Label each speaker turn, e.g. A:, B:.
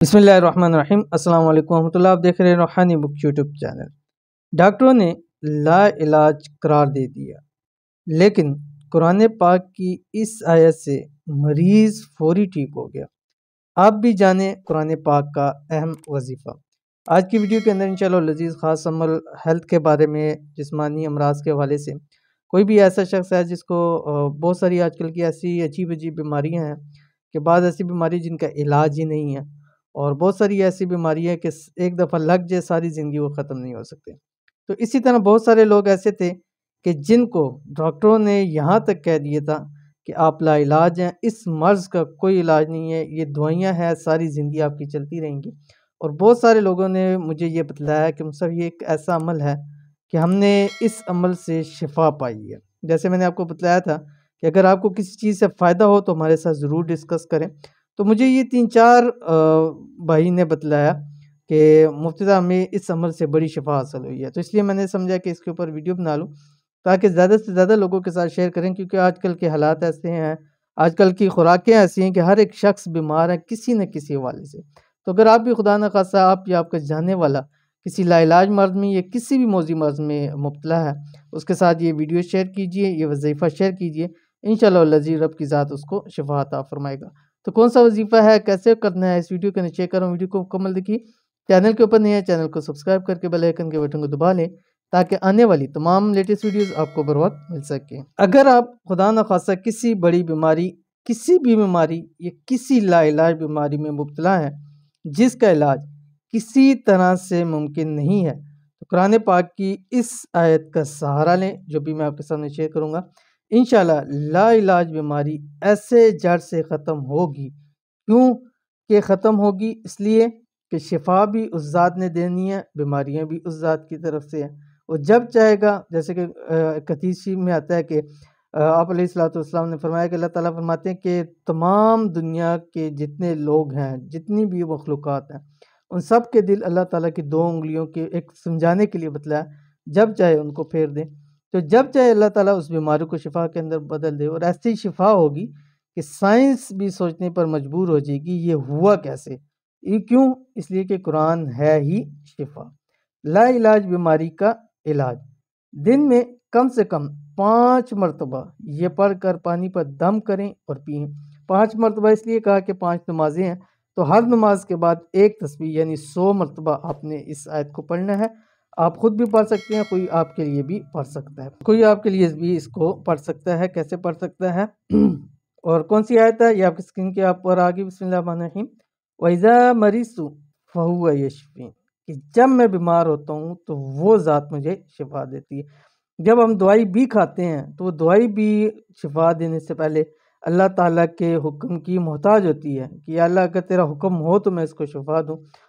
A: बिस्मिल्लाहिर्रहमानिर्रहीम। अस्सलाम वालेकुम रहमतुल्लाह। आप देख रहे हैं रूहानी बुक यूट्यूब चैनल। डॉक्टरों ने ला इलाज करार दे दिया, लेकिन कुरान पाक की इस आयत से मरीज़ फौरी ठीक हो गया। आप भी जानें कुरान पाक का अहम वजीफ़ा। आज की वीडियो के अंदर इंशाअल्लाह लजीज़ ख़ास अमल हेल्थ के बारे में, जिस्मानी अमराज के हवाले से। कोई भी ऐसा शख्स है जिसको बहुत सारी आजकल की ऐसी अजीब अजीब बीमारियाँ हैं कि बाद ऐसी बीमारी जिनका इलाज ही नहीं है, और बहुत सारी ऐसी बीमारी है कि एक दफ़ा लग जाए सारी ज़िंदगी वो ख़त्म नहीं हो सकते। तो इसी तरह बहुत सारे लोग ऐसे थे कि जिनको डॉक्टरों ने यहाँ तक कह दिया था कि आप लाइलाज हैं, इस मर्ज़ का कोई इलाज नहीं है, ये दवाइयाँ हैं, सारी ज़िंदगी आपकी चलती रहेंगी। और बहुत सारे लोगों ने मुझे ये बतलाया कि मुझसे ये एक ऐसा अमल है कि हमने इस अमल से शिफा पाई है। जैसे मैंने आपको बतलाया था कि अगर आपको किसी चीज़ से फ़ायदा हो तो हमारे साथ ज़रूर डिस्कस करें। तो मुझे ये 3-4 भाई ने बतलाया कि मुफ्ती साहब हमें इस अमल से बड़ी शिफा हासिल हुई है। तो इसलिए मैंने समझा कि इसके ऊपर वीडियो बना लूँ, ताकि ज़्यादा से ज़्यादा लोगों के साथ शेयर करें, क्योंकि आजकल के हालात ऐसे हैं, आजकल की खुराकें ऐसी हैं कि हर एक शख्स बीमार है किसी न किसी हवाले से। तो अगर आप भी खुदा न खास्ता आप या आपका जानने वाला किसी लाइलाज मर्ज़ में या किसी भी मौजी मर्ज़ में मुब्तला है, उसके साथ ये वीडियो शेयर कीजिए, ये वज़ीफ़ा शेयर कीजिए। इंशाअल्लाह लज़ीज़ रब की ज़ात उसको शिफा अता फ़रमाएगा। तो कौन सा वजीफ़ा है, कैसे करना है, इस वीडियो के नीचे करो, वीडियो को मुकम्मल देखिए। चैनल के ऊपर नहीं है, चैनल को सब्सक्राइब करके बेल आइकन के बटन को दबा लें, ताकि आने वाली तमाम लेटेस्ट वीडियोस आपको बर वक्त मिल सके। अगर आप खुदा न खास्ता किसी बड़ी बीमारी, किसी भी बीमारी या किसी लाइलाज बीमारी में मुब्तला हैं, जिसका इलाज किसी तरह से मुमकिन नहीं है, तो कुरान पाक की इस आयत का सहारा लें, जो भी मैं आपके सामने शेयर करूँगा। इंशाअल्लाह लाइलाज बीमारी ऐसे जड़ से ख़त्म होगी। क्यों कि ख़त्म होगी? इसलिए कि शिफा भी उस ज़ात ने देनी है, बीमारियां भी उस ज़ात की तरफ से है। और जब चाहेगा, जैसे कि हदीस में आता है कि आप अलैहिस्सलाम ने फरमाया कि अल्लाह ताला फरमाते हैं कि तमाम दुनिया के जितने लोग हैं, जितनी भी मखलूक़ात हैं, उन सब के दिल अल्लाह ताला की 2 उँगलियों के एक समझाने के लिए बतलाया, जब चाहे उनको फेर दें। तो जब चाहे अल्लाह ताला उस बीमारी को शिफा के अंदर बदल दे, और ऐसी शिफा होगी कि साइंस भी सोचने पर मजबूर हो जाएगी ये हुआ कैसे। ये क्यों? इसलिए कि कुरान है ही शिफा। ला इलाज बीमारी का इलाज। दिन में कम से कम 5 मरतबा ये पढ़ कर पानी पर दम करें और पिएँ। 5 मरतबा इसलिए कहा कि 5 नमाजें हैं, तो हर नमाज के बाद एक तस्बीह यानी 100 मरतबा आपने इस आयत को पढ़ना है। आप खुद भी पढ़ सकते हैं, कोई आपके लिए भी पढ़ सकता है, कोई आपके लिए भी इसको पढ़ सकता है। कैसे पढ़ सकता है और कौन सी आयत है, ये आपकी स्क्रीन के ऊपर आ गई। बिस्मिल्लाहिर्रहमानिर्रहीम। वइज़ा मरिज़्तु फहुवा यशफ़ीन, कि जब मैं बीमार होता हूँ तो वो ज़ात मुझे शिफा देती है। जब हम दवाई भी खाते हैं तो वो दवाई भी शिफा देने से पहले अल्लाह ताला के हुक्म की मोहताज होती है कि या अल्लाह अगर तेरा हुक्म हो तो मैं इसको शिफा दूँ।